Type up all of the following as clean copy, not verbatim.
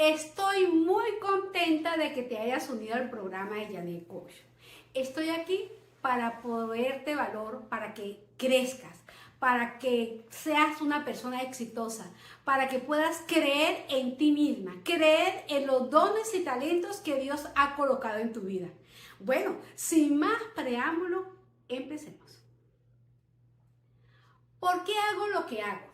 Estoy muy contenta de que te hayas unido al programa de Janet Coach. Estoy aquí para proveerte valor, para que crezcas, para que seas una persona exitosa, para que puedas creer en ti misma, creer en los dones y talentos que Dios ha colocado en tu vida. Bueno, sin más preámbulo, empecemos. ¿Por qué hago lo que hago?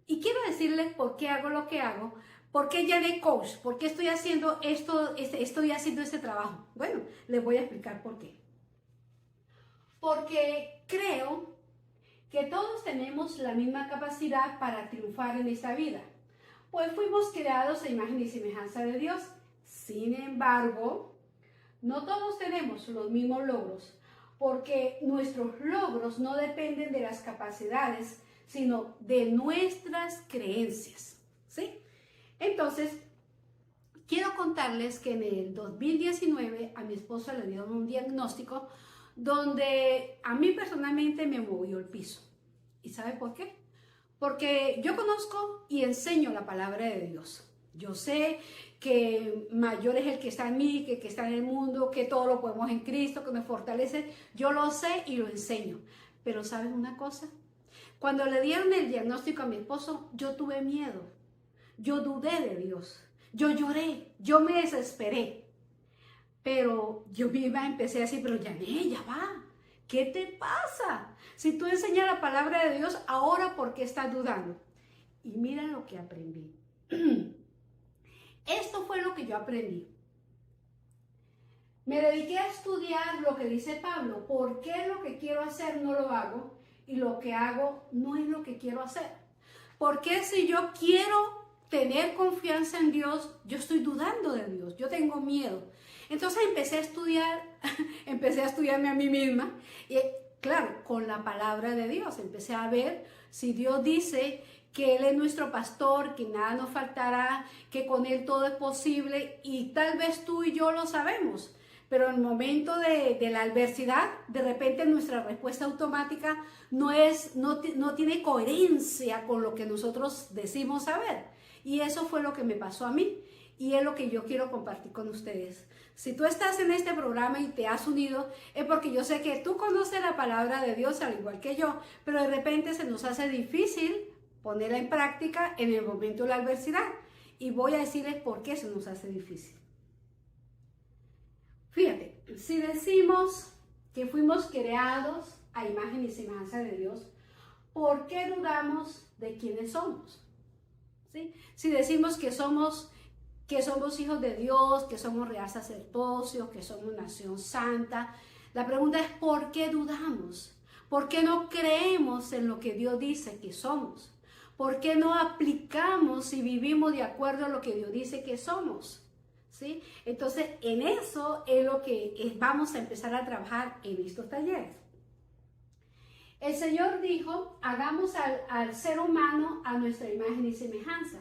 Y quiero decirles por qué hago lo que hago. ¿Por qué Janet Coach? ¿Por qué estoy haciendo este trabajo? Bueno, les voy a explicar por qué. Porque creo que todos tenemos la misma capacidad para triunfar en esta vida, pues fuimos creados a imagen y semejanza de Dios. Sin embargo, no todos tenemos los mismos logros, porque nuestros logros no dependen de las capacidades, sino de nuestras creencias, ¿sí? Entonces, quiero contarles que en el 2019 a mi esposa le dieron un diagnóstico donde a mí personalmente me movió el piso. ¿Y sabe por qué? Porque yo conozco y enseño la palabra de Dios. Yo sé que mayor es el que está en mí, que el que está en el mundo, que todo lo podemos en Cristo, que nos fortalece. Yo lo sé y lo enseño. Pero ¿saben una cosa? Cuando le dieron el diagnóstico a mi esposo, yo tuve miedo. Yo dudé de Dios. Yo lloré. Yo me desesperé. Pero yo misma empecé a decir, pero Janet, ya va. ¿Qué te pasa? Si tú enseñas la palabra de Dios, ahora ¿por qué estás dudando? Y mira lo que aprendí. Esto fue lo que yo aprendí. Me dediqué a estudiar lo que dice Pablo. ¿Por qué lo que quiero hacer no lo hago? Y lo que hago no es lo que quiero hacer. ¿Por qué si yo quiero tener confianza en Dios, yo estoy dudando de Dios? Yo tengo miedo. Entonces empecé a estudiar, empecé a estudiarme a mí misma. Y claro, con la palabra de Dios. Empecé a ver si Dios dice que Él es nuestro pastor, que nada nos faltará, que con Él todo es posible. Y tal vez tú y yo lo sabemos. Pero en el momento de la adversidad, de repente nuestra respuesta automática no tiene coherencia con lo que nosotros decimos saber. Y eso fue lo que me pasó a mí. Y es lo que yo quiero compartir con ustedes. Si tú estás en este programa y te has unido, es porque yo sé que tú conoces la palabra de Dios al igual que yo, pero de repente se nos hace difícil ponerla en práctica en el momento de la adversidad. Y voy a decirles por qué se nos hace difícil. Fíjate, si decimos que fuimos creados a imagen y semejanza de Dios, ¿por qué dudamos de quiénes somos? ¿Sí? Si decimos que somos hijos de Dios, que somos real sacerdocio, que somos nación santa, la pregunta es ¿por qué dudamos? ¿Por qué no creemos en lo que Dios dice que somos? ¿Por qué no aplicamos y vivimos de acuerdo a lo que Dios dice que somos? ¿Sí? Entonces, en eso es lo que vamos a empezar a trabajar en estos talleres. El Señor dijo, hagamos al ser humano a nuestra imagen y semejanza.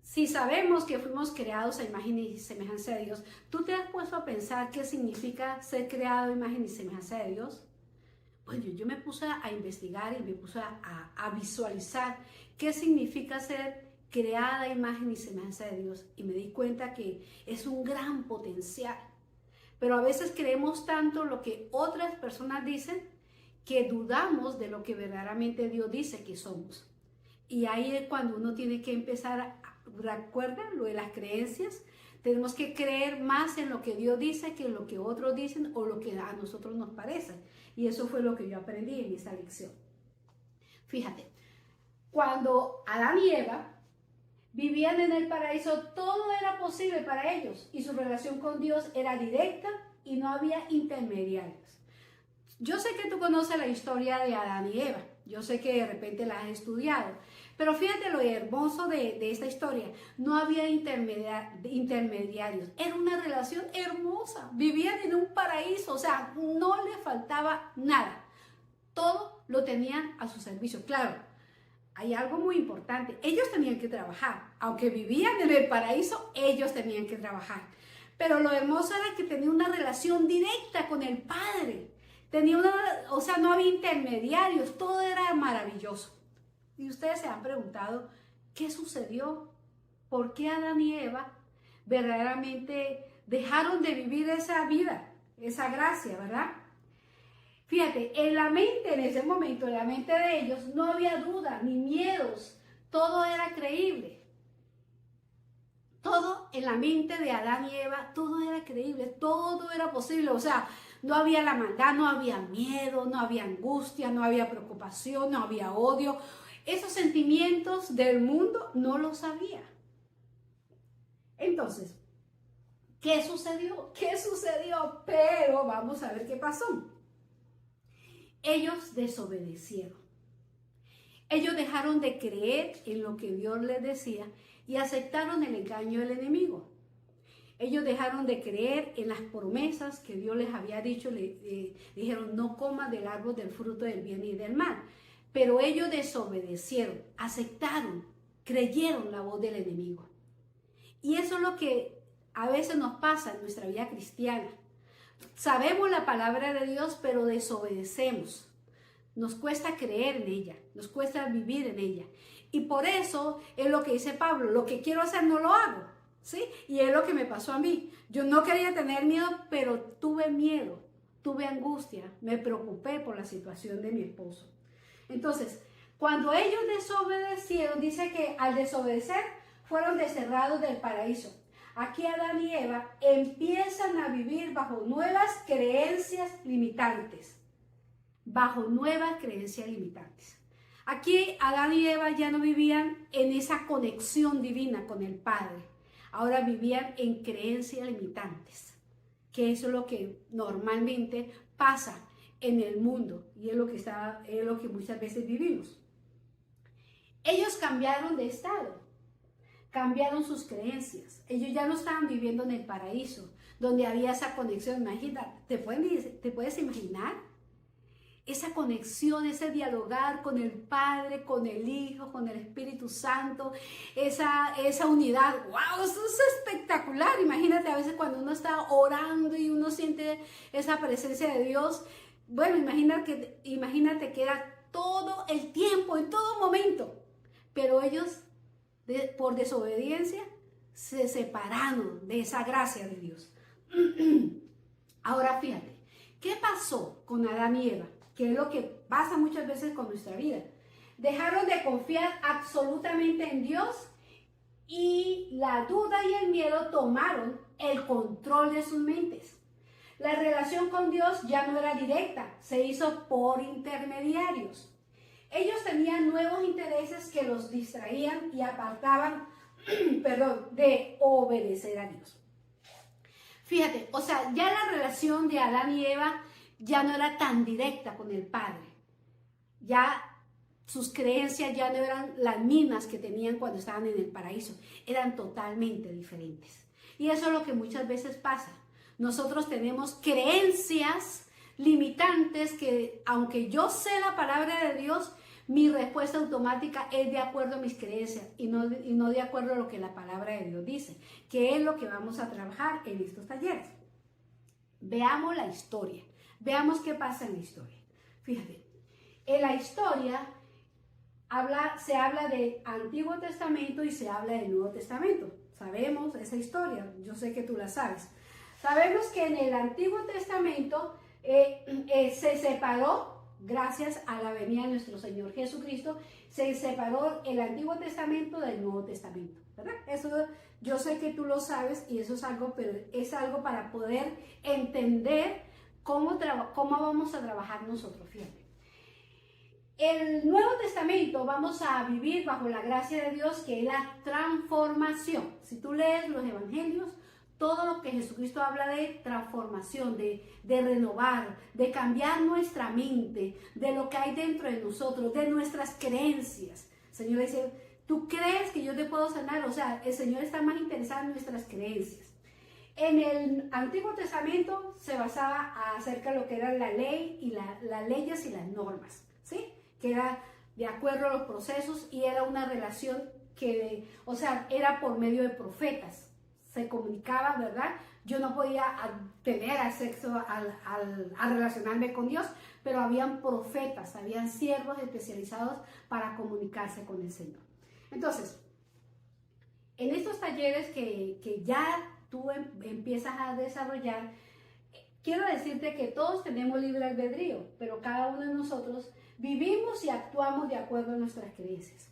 Si sabemos que fuimos creados a imagen y semejanza de Dios, ¿tú te has puesto a pensar qué significa ser creado a imagen y semejanza de Dios? Bueno, yo me puse a investigar y me puse a visualizar qué significa ser creada a imagen y semejanza de Dios, y me di cuenta que es un gran potencial, pero a veces creemos tanto lo que otras personas dicen que dudamos de lo que verdaderamente Dios dice que somos. Y ahí es cuando uno tiene que empezar ¿recuerdan lo de las creencias? Tenemos que creer más en lo que Dios dice que en lo que otros dicen o lo que a nosotros nos parece. Y eso fue lo que yo aprendí en esa lección. Fíjate, cuando Adán y Eva vivían en el paraíso, todo era posible para ellos y su relación con Dios era directa y no había intermediarios. Yo sé que tú conoces la historia de Adán y Eva, yo sé que de repente la has estudiado, pero fíjate lo hermoso de esta historia, no había intermediarios, era una relación hermosa, vivían en un paraíso, o sea, no les faltaba nada, todo lo tenían a su servicio, claro. Hay algo muy importante, ellos tenían que trabajar, aunque vivían en el paraíso, ellos tenían que trabajar. Pero lo hermoso era que tenían una relación directa con el Padre, o sea, no había intermediarios, todo era maravilloso. Y ustedes se han preguntado, ¿qué sucedió? por qué Adán y Eva verdaderamente dejaron de vivir esa vida, esa gracia, ¿verdad? Fíjate, en la mente, en ese momento, en la mente de ellos, no había duda ni miedos, todo era creíble. Todo en la mente de Adán y Eva, todo era creíble, todo era posible. O sea, no había la maldad, no había miedo, no había angustia, no había preocupación, no había odio. Esos sentimientos del mundo no los había. Entonces, ¿qué sucedió? ¿Qué sucedió? Pero vamos a ver qué pasó. Ellos desobedecieron. Ellos dejaron de creer en lo que Dios les decía y aceptaron el engaño del enemigo. Ellos dejaron de creer en las promesas que Dios les había dicho. Dijeron, no coman del árbol del fruto del bien y del mal. Pero ellos desobedecieron, aceptaron, creyeron la voz del enemigo. Y eso es lo que a veces nos pasa en nuestra vida cristiana. Sabemos la palabra de Dios, pero desobedecemos. Nos cuesta creer en ella, nos cuesta vivir en ella. Y por eso es lo que dice Pablo, lo que quiero hacer no lo hago, ¿sí? Y es lo que me pasó a mí. Yo no quería tener miedo, pero tuve miedo, tuve angustia, me preocupé por la situación de mi esposo. Entonces, cuando ellos desobedecieron, dice que al desobedecer fueron desterrados del paraíso. Aquí Adán y Eva empiezan a vivir bajo nuevas creencias limitantes. Bajo nuevas creencias limitantes. Aquí Adán y Eva ya no vivían en esa conexión divina con el Padre. Ahora vivían en creencias limitantes. Que eso es lo que normalmente pasa en el mundo y es lo que muchas veces vivimos. Ellos cambiaron de estado. Cambiaron sus creencias. Ellos ya no estaban viviendo en el paraíso, donde había esa conexión. Imagínate, ¿te puedes imaginar? Esa conexión, ese dialogar con el Padre, con el Hijo, con el Espíritu Santo, esa unidad. ¡Wow! Eso es espectacular. Imagínate a veces cuando uno está orando y uno siente esa presencia de Dios. Bueno, imagínate que era todo el tiempo, en todo momento. Pero ellos, por desobediencia, se separaron de esa gracia de Dios. Ahora fíjate, ¿qué pasó con Adán y Eva? Que es lo que pasa muchas veces con nuestra vida. Dejaron de confiar absolutamente en Dios y la duda y el miedo tomaron el control de sus mentes. La relación con Dios ya no era directa, se hizo por intermediarios. Ellos tenían nuevos intereses que los distraían y apartaban, de obedecer a Dios. Fíjate, o sea, ya la relación de Adán y Eva ya no era tan directa con el Padre. Ya sus creencias ya no eran las mismas que tenían cuando estaban en el paraíso. Eran totalmente diferentes. Y eso es lo que muchas veces pasa. Nosotros tenemos creencias limitantes que, aunque yo sé la palabra de Dios, mi respuesta automática es de acuerdo a mis creencias y no de acuerdo a lo que la palabra de Dios dice, que es lo que vamos a trabajar en estos talleres. Veamos la historia. Veamos qué pasa en la historia. Fíjate, en la historia se habla del Antiguo Testamento y se habla del Nuevo Testamento. Sabemos esa historia, yo sé que tú la sabes. Sabemos que en el Antiguo Testamento se separó, gracias a la venida de nuestro Señor Jesucristo, se separó el Antiguo Testamento del Nuevo Testamento, ¿verdad? Eso yo sé que tú lo sabes y eso es algo, pero es algo para poder entender cómo vamos a trabajar nosotros, fíjate. El Nuevo Testamento vamos a vivir bajo la gracia de Dios, que es la transformación. Si tú lees los evangelios, todo lo que Jesucristo habla de transformación, de renovar, de cambiar nuestra mente, de lo que hay dentro de nosotros, de nuestras creencias. El Señor dice, ¿tú crees que yo te puedo sanar? O sea, el Señor está más interesado en nuestras creencias. En el Antiguo Testamento se basaba acerca de lo que era la ley y las leyes y las normas, ¿sí? Que era de acuerdo a los procesos y era una relación que, o sea, era por medio de profetas. Se comunicaba, ¿verdad? Yo no podía tener acceso a relacionarme con Dios, pero habían profetas, habían siervos especializados para comunicarse con el Señor. Entonces, En estos talleres que ya tú empiezas a desarrollar, quiero decirte que todos tenemos libre albedrío, pero cada uno de nosotros vivimos y actuamos de acuerdo a nuestras creencias.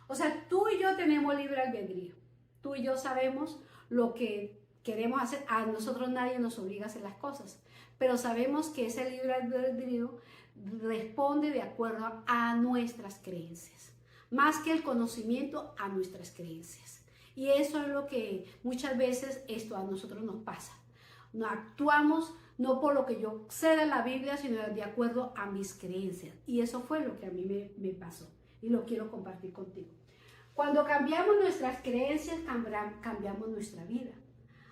O sea, tú y yo tenemos libre albedrío. Tú y yo sabemos lo que queremos hacer. A nosotros nadie nos obliga a hacer las cosas, pero sabemos que ese libre albedrío responde de acuerdo a nuestras creencias, más que el conocimiento, a nuestras creencias. Y eso es lo que muchas veces esto a nosotros nos pasa. No actuamos no por lo que yo sé de la Biblia, sino de acuerdo a mis creencias. Y eso fue lo que a mí me pasó y lo quiero compartir contigo. Cuando cambiamos nuestras creencias, cambiamos nuestra vida.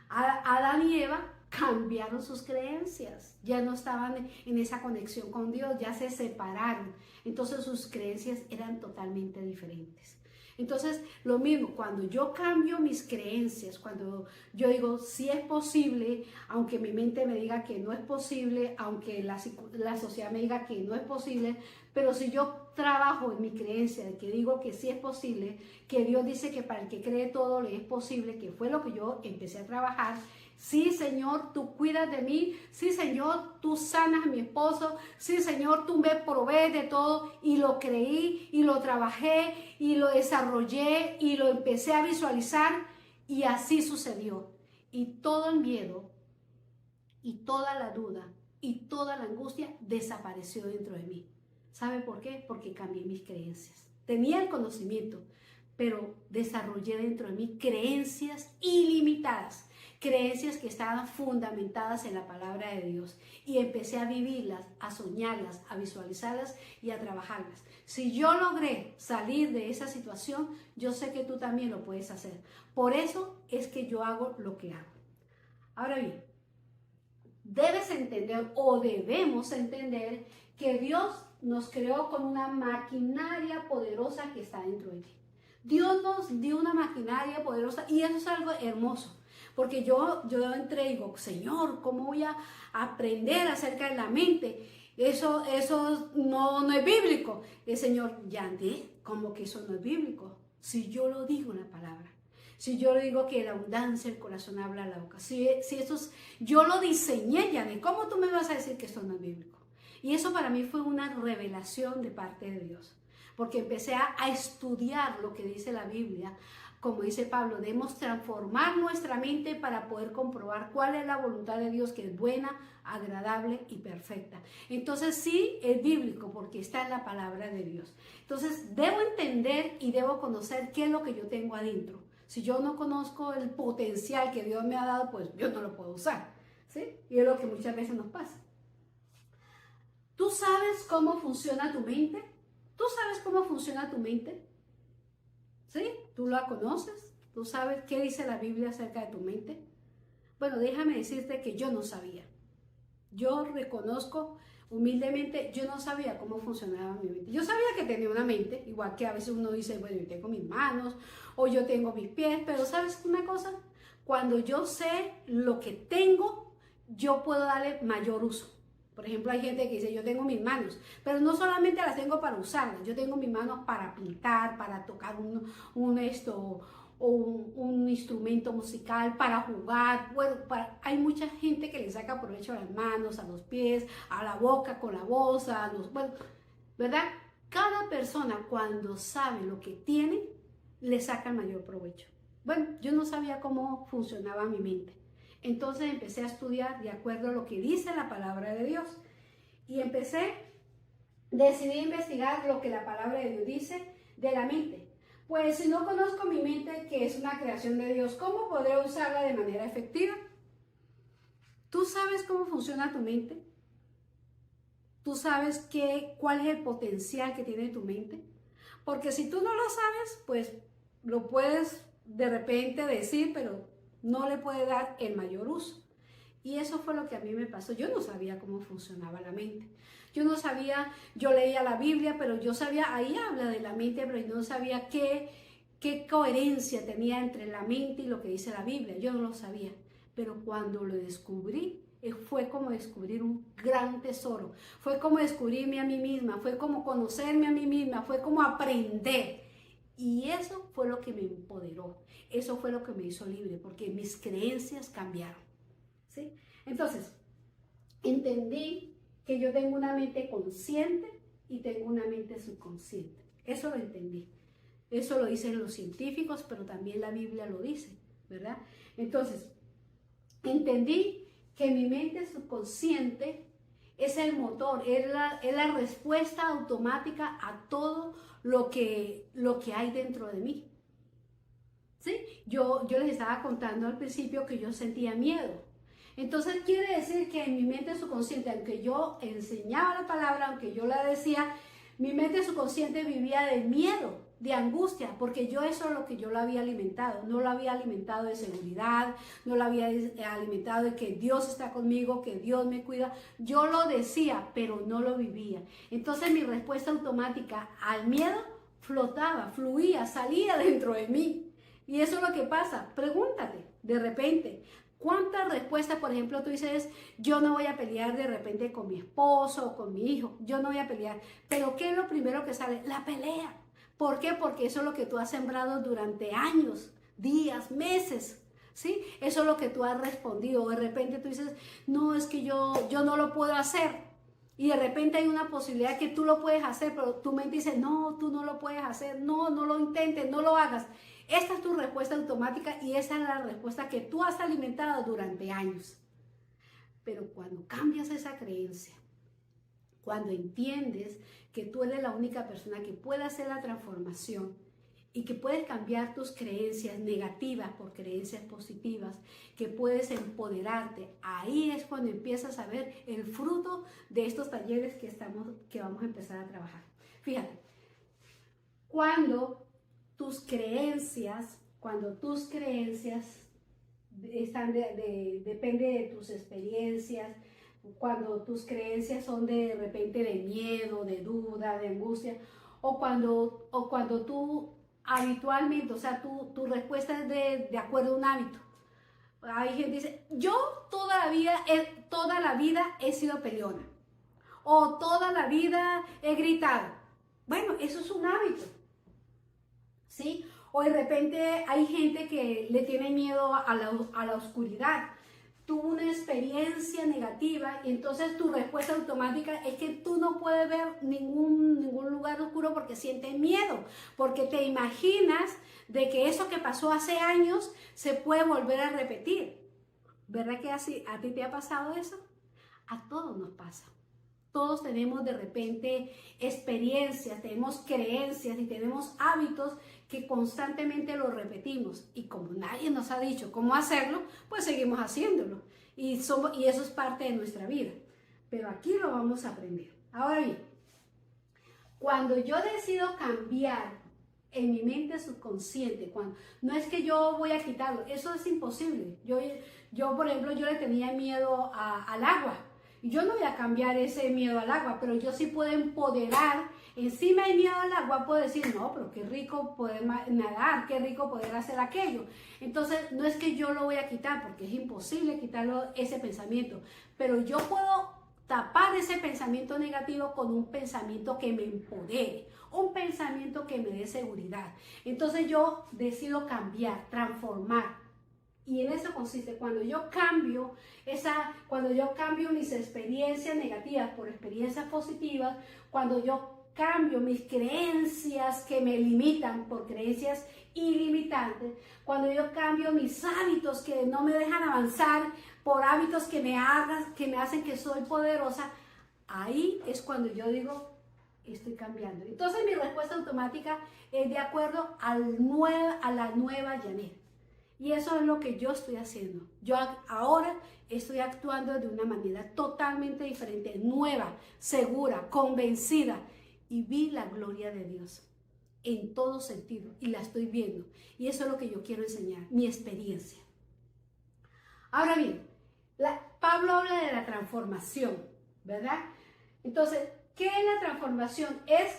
Adán y Eva cambiaron sus creencias, ya no estaban en esa conexión con Dios, ya se separaron, entonces sus creencias eran totalmente diferentes. Entonces, lo mismo, cuando yo cambio mis creencias, cuando yo digo, sí es posible, aunque mi mente me diga que no es posible, aunque la sociedad me diga que no es posible, pero si yo trabajo en mi creencia de que digo que sí es posible, que Dios dice que para el que cree todo le es posible, que fue lo que yo empecé a trabajar. Sí, Señor, tú cuidas de mí. Sí, Señor, tú sanas a mi esposo. Sí, Señor, tú me provees de todo. Y lo creí, y lo trabajé, y lo desarrollé, y lo empecé a visualizar. Y así sucedió. Y todo el miedo, y toda la duda, y toda la angustia desapareció dentro de mí. ¿Sabe por qué? Porque cambié mis creencias. Tenía el conocimiento, pero desarrollé dentro de mí creencias ilimitadas. Creencias que estaban fundamentadas en la palabra de Dios y empecé a vivirlas, a soñarlas, a visualizarlas y a trabajarlas. Si yo logré salir de esa situación, yo sé que tú también lo puedes hacer. Por eso es que yo hago lo que hago. Ahora bien, debes entender o debemos entender que Dios nos creó con una maquinaria poderosa que está dentro de ti. Dios nos dio una maquinaria poderosa y eso es algo hermoso. Porque yo entré y digo, Señor, ¿cómo voy a aprender acerca de la mente? Eso no es bíblico. El Señor, Yandé, ¿cómo que eso no es bíblico? Si yo lo digo en la palabra. Si yo le digo que la abundancia del corazón habla a la boca. Si eso es, yo lo diseñé, Yandé, ¿cómo tú me vas a decir que eso no es bíblico? Y eso para mí fue una revelación de parte de Dios. Porque empecé a estudiar lo que dice la Biblia. Como dice Pablo, debemos transformar nuestra mente para poder comprobar cuál es la voluntad de Dios, que es buena, agradable y perfecta. Entonces sí es bíblico porque está en la palabra de Dios. Entonces debo entender y debo conocer qué es lo que yo tengo adentro. Si yo no conozco el potencial que Dios me ha dado, pues yo no lo puedo usar, ¿sí? Y es lo que muchas veces nos pasa. ¿Tú sabes cómo funciona tu mente? ¿Tú sabes cómo funciona tu mente? ¿Sí? ¿Tú la conoces? ¿Tú sabes qué dice la Biblia acerca de tu mente? Bueno, déjame decirte que yo no sabía. Yo reconozco humildemente, yo no sabía cómo funcionaba mi mente. Yo sabía que tenía una mente, igual que a veces uno dice, bueno, yo tengo mis manos o yo tengo mis pies, pero ¿sabes una cosa? Cuando yo sé lo que tengo, yo puedo darle mayor uso. Por ejemplo, hay gente que dice, yo tengo mis manos, pero no solamente las tengo para usarlas, yo tengo mis manos para pintar, para tocar un instrumento musical, para jugar. Bueno, hay mucha gente que le saca provecho a las manos, a los pies, a la boca con la voz, bueno, ¿verdad? Cada persona cuando sabe lo que tiene, le saca el mayor provecho. Bueno, yo no sabía cómo funcionaba mi mente. Entonces empecé a estudiar de acuerdo a lo que dice la palabra de Dios. Y decidí investigar lo que la palabra de Dios dice de la mente. Pues si no conozco mi mente, que es una creación de Dios, ¿cómo podré usarla de manera efectiva? ¿Tú sabes cómo funciona tu mente? ¿Tú sabes cuál es el potencial que tiene tu mente? Porque si tú no lo sabes, pues lo puedes de repente decir, pero no le puede dar el mayor uso. Y eso fue lo que a mí me pasó. Yo no sabía cómo funcionaba la mente. Yo no sabía, yo leía la Biblia, pero yo sabía, ahí habla de la mente, pero yo no sabía qué coherencia tenía entre la mente y lo que dice la Biblia. Yo no lo sabía. Pero cuando lo descubrí, fue como descubrir un gran tesoro. Fue como descubrirme a mí misma, fue como conocerme a mí misma, fue como aprender. Y eso fue lo que me empoderó, eso fue lo que me hizo libre, porque mis creencias cambiaron, ¿sí? Entonces, entendí que yo tengo una mente consciente y tengo una mente subconsciente. Eso lo entendí. Eso lo dicen los científicos, pero también la Biblia lo dice, ¿verdad? Entonces, entendí que mi mente subconsciente es el motor, es la respuesta automática a todo lo que hay dentro de mí. ¿Sí? Yo les estaba contando al principio que yo sentía miedo. Entonces quiere decir que en mi mente subconsciente, aunque yo enseñaba la palabra, aunque yo la decía, mi mente subconsciente vivía de miedo, de angustia, porque yo eso es lo que yo lo había alimentado. No lo había alimentado de seguridad, no lo había alimentado de que Dios está conmigo, que Dios me cuida. Yo lo decía, pero no lo vivía. Entonces mi respuesta automática al miedo flotaba, fluía, salía dentro de mí. Y eso es lo que pasa. Pregúntate, de repente, ¿cuántas respuestas, por ejemplo, tú dices, yo no voy a pelear de repente con mi esposo o con mi hijo, yo no voy a pelear? Pero ¿qué es lo primero que sale? La pelea. ¿Por qué? Porque eso es lo que tú has sembrado durante años, días, meses, ¿sí? Eso es lo que tú has respondido. De repente tú dices, no, es que yo no lo puedo hacer. Y de repente hay una posibilidad que tú lo puedes hacer, pero tu mente dice, no, tú no lo puedes hacer, no lo intentes, no lo hagas. Esta es tu respuesta automática y esa es la respuesta que tú has alimentado durante años. Pero cuando cambias esa creencia, cuando entiendes que tú eres la única persona que puede hacer la transformación y que puedes cambiar tus creencias negativas por creencias positivas, que puedes empoderarte, ahí es cuando empiezas a ver el fruto de estos talleres que vamos a empezar a trabajar. Fíjate, cuando tus creencias están depende de tus experiencias, cuando tus creencias son de repente de miedo, de duda, de angustia, o cuando tú habitualmente, o sea, tu respuesta es de acuerdo a un hábito. Hay gente que dice, yo toda la vida he sido peleona, o toda la vida he gritado. Bueno, eso es un hábito, ¿sí? O de repente hay gente que le tiene miedo a la oscuridad. Tuvo una experiencia negativa y entonces tu respuesta automática es que tú no puedes ver ningún lugar oscuro porque sientes miedo, porque te imaginas de que eso que pasó hace años se puede volver a repetir. ¿Verdad que así a ti te ha pasado eso? A todos nos pasa. Todos tenemos de repente experiencias, tenemos creencias y tenemos hábitos que constantemente lo repetimos. Y como nadie nos ha dicho cómo hacerlo, pues seguimos haciéndolo. Y eso es parte de nuestra vida. Pero aquí lo vamos a aprender. Ahora bien, cuando yo decido cambiar en mi mente subconsciente, no es que yo voy a quitarlo, eso es imposible. Yo por ejemplo, yo le tenía miedo al agua. Y yo no voy a cambiar ese miedo al agua, pero yo sí puedo empoderar. Encima del miedo al agua puedo decir, no, pero qué rico poder nadar, qué rico poder hacer aquello. Entonces, no es que yo lo voy a quitar, porque es imposible quitarlo ese pensamiento, pero yo puedo tapar ese pensamiento negativo con un pensamiento que me empodere, un pensamiento que me dé seguridad. Entonces, yo decido cambiar, transformar. Y en eso consiste, cuando yo cambio mis experiencias negativas por experiencias positivas, cuando yo cambio mis creencias que me limitan por creencias ilimitantes, cuando yo cambio mis hábitos que no me dejan avanzar por hábitos que me hacen que soy poderosa, ahí es cuando yo digo, estoy cambiando. Entonces mi respuesta automática es de acuerdo a la nueva Janet. Y eso es lo que yo estoy haciendo. Yo ahora estoy actuando de una manera totalmente diferente, nueva, segura, convencida. Y vi la gloria de Dios en todo sentido. Y la estoy viendo. Y eso es lo que yo quiero enseñar, mi experiencia. Ahora bien, Pablo habla de la transformación, ¿verdad? Entonces, ¿qué es la transformación? Es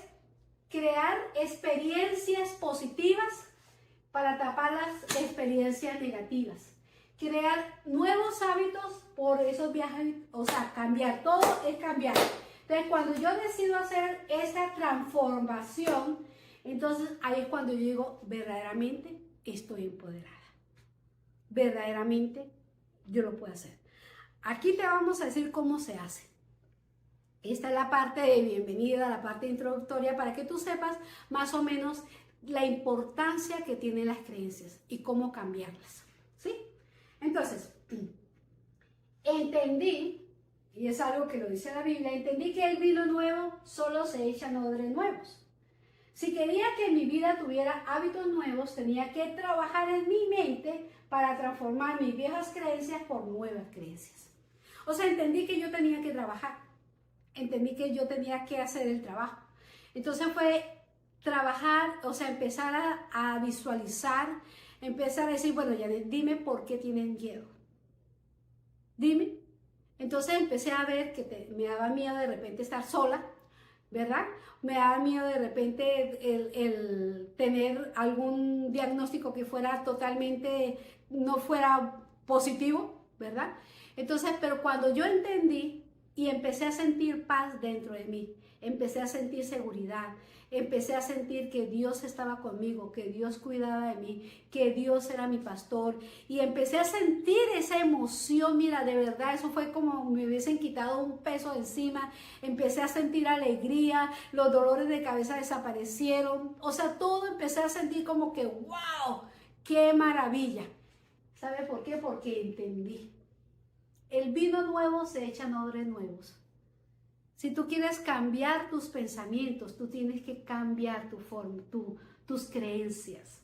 crear experiencias positivas para tapar las experiencias negativas, crear nuevos hábitos por esos viajes, o sea, cambiar, todo es cambiar. Entonces, cuando yo decido hacer esa transformación, Entonces ahí es cuando yo digo, verdaderamente estoy empoderada. Verdaderamente yo lo puedo hacer. Aquí te vamos a decir cómo se hace. Esta es la parte de bienvenida, la parte introductoria, para que tú sepas más o menos la importancia que tienen las creencias y cómo cambiarlas, ¿sí? Entonces, entendí, y es algo que lo dice la Biblia, entendí que el vino nuevo solo se echa en odres nuevos. Si quería que mi vida tuviera hábitos nuevos, tenía que trabajar en mi mente para transformar mis viejas creencias por nuevas creencias. O sea, entendí que yo tenía que trabajar. Entendí que yo tenía que hacer el trabajo. Entonces fue trabajar, o sea, empezar a visualizar, empezar a decir, bueno, Janet, dime por qué tienes miedo. Dime. Entonces empecé a ver que me daba miedo de repente estar sola, ¿verdad? Me daba miedo de repente el tener algún diagnóstico que fuera totalmente, no fuera positivo, ¿verdad? Entonces, pero cuando yo entendí y empecé a sentir paz dentro de mí, empecé a sentir seguridad, empecé a sentir que Dios estaba conmigo, que Dios cuidaba de mí, que Dios era mi pastor, y empecé a sentir esa emoción, mira, de verdad, eso fue como me hubiesen quitado un peso de encima, empecé a sentir alegría, los dolores de cabeza desaparecieron, o sea, todo empecé a sentir como que, wow, qué maravilla. ¿Sabe por qué? Porque entendí. El vino nuevo se echa en odres nuevos. Si tú quieres cambiar tus pensamientos, tú tienes que cambiar tu forma, tus creencias.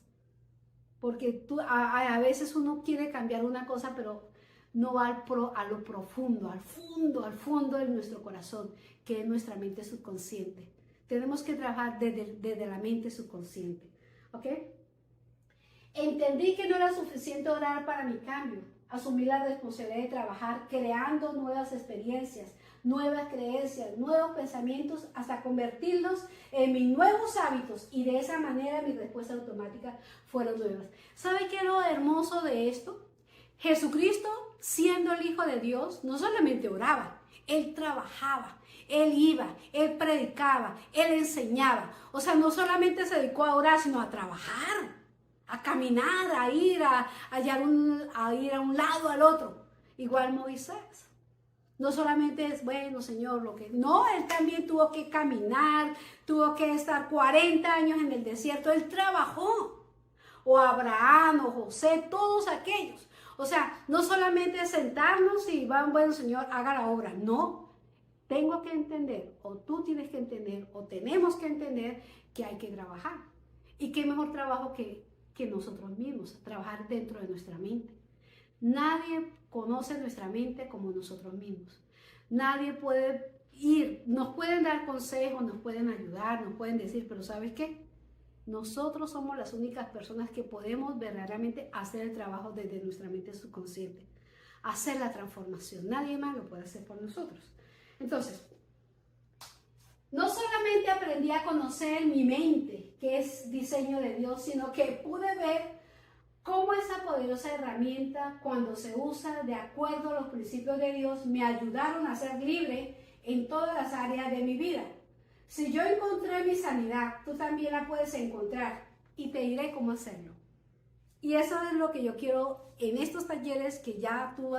Porque a veces uno quiere cambiar una cosa, pero no va a lo profundo, al fondo de nuestro corazón, que es nuestra mente subconsciente. Tenemos que trabajar desde la mente subconsciente. ¿Ok? Entendí que no era suficiente orar para mi cambio. Asumí la responsabilidad de trabajar creando nuevas experiencias, nuevas creencias, nuevos pensamientos, hasta convertirlos en mis nuevos hábitos, y de esa manera mis respuestas automáticas fueron nuevas. ¿Sabe qué es lo hermoso de esto? Jesucristo, siendo el Hijo de Dios, no solamente oraba, Él trabajaba, Él iba, Él predicaba, Él enseñaba. O sea, no solamente se dedicó a orar, sino a trabajar, a caminar, a ir a ir a un lado al otro. Igual Moisés. No solamente es, bueno, Señor, lo que... No, él también tuvo que caminar, tuvo que estar 40 años en el desierto. Él trabajó. O Abraham, o José, todos aquellos. O sea, no solamente sentarnos y van, bueno, Señor, haga la obra. No, tengo que entender, o tú tienes que entender, o tenemos que entender que hay que trabajar. Y qué mejor trabajo que nosotros mismos, trabajar dentro de nuestra mente. Nadie conoce nuestra mente como nosotros mismos. Nadie puede ir, nos pueden dar consejos, nos pueden ayudar, nos pueden decir, pero ¿sabes qué? Nosotros somos las únicas personas que podemos verdaderamente hacer el trabajo desde nuestra mente subconsciente, hacer la transformación. Nadie más lo puede hacer por nosotros. Entonces, no solamente aprendí a conocer mi mente, que es diseño de Dios, sino que pude ver cómo esa poderosa herramienta, cuando se usa de acuerdo a los principios de Dios, me ayudaron a ser libre en todas las áreas de mi vida. Si yo encontré mi sanidad, tú también la puedes encontrar, y te diré cómo hacerlo. Y eso es lo que yo quiero en estos talleres que ya tú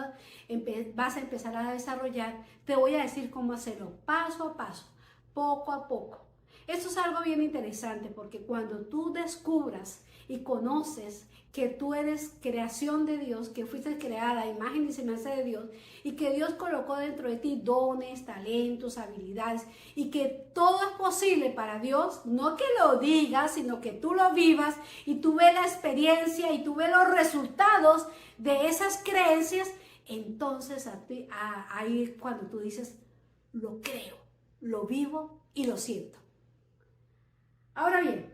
vas a empezar a desarrollar. Te voy a decir cómo hacerlo paso a paso, poco a poco. Esto es algo bien interesante, porque cuando tú descubras y conoces que tú eres creación de Dios, que fuiste creada a imagen y semejanza de Dios, y que Dios colocó dentro de ti dones, talentos, habilidades, y que todo es posible para Dios, no que lo digas, sino que tú lo vivas, y tú ves la experiencia, y tú ves los resultados de esas creencias, entonces ahí cuando tú dices, lo creo, lo vivo y lo siento. Ahora bien,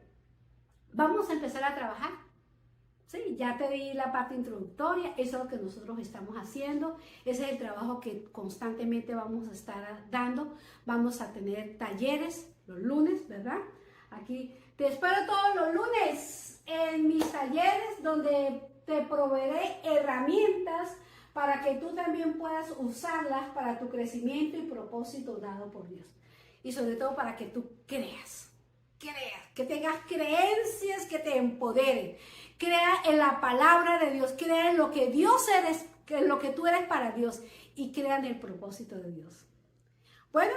vamos a empezar a trabajar. Sí, ya te di la parte introductoria, eso es lo que nosotros estamos haciendo, ese es el trabajo que constantemente vamos a estar dando. Vamos a tener talleres los lunes, ¿verdad? Aquí te espero todos los lunes en mis talleres, donde te proveeré herramientas para que tú también puedas usarlas para tu crecimiento y propósito dado por Dios. Y sobre todo para que tú creas. creas, que tengas creencias que te empoderen. Crea en la palabra de Dios, crea en lo que Dios eres, en lo que tú eres para Dios y crea en el propósito de Dios. Bueno,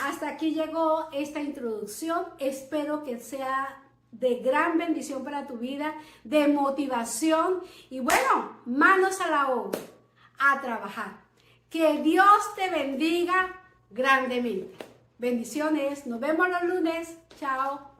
hasta aquí llegó esta introducción. Espero que sea de gran bendición para tu vida, de motivación y bueno, manos a la obra, a trabajar. Que Dios te bendiga grandemente. Bendiciones. Nos vemos los lunes. Chao.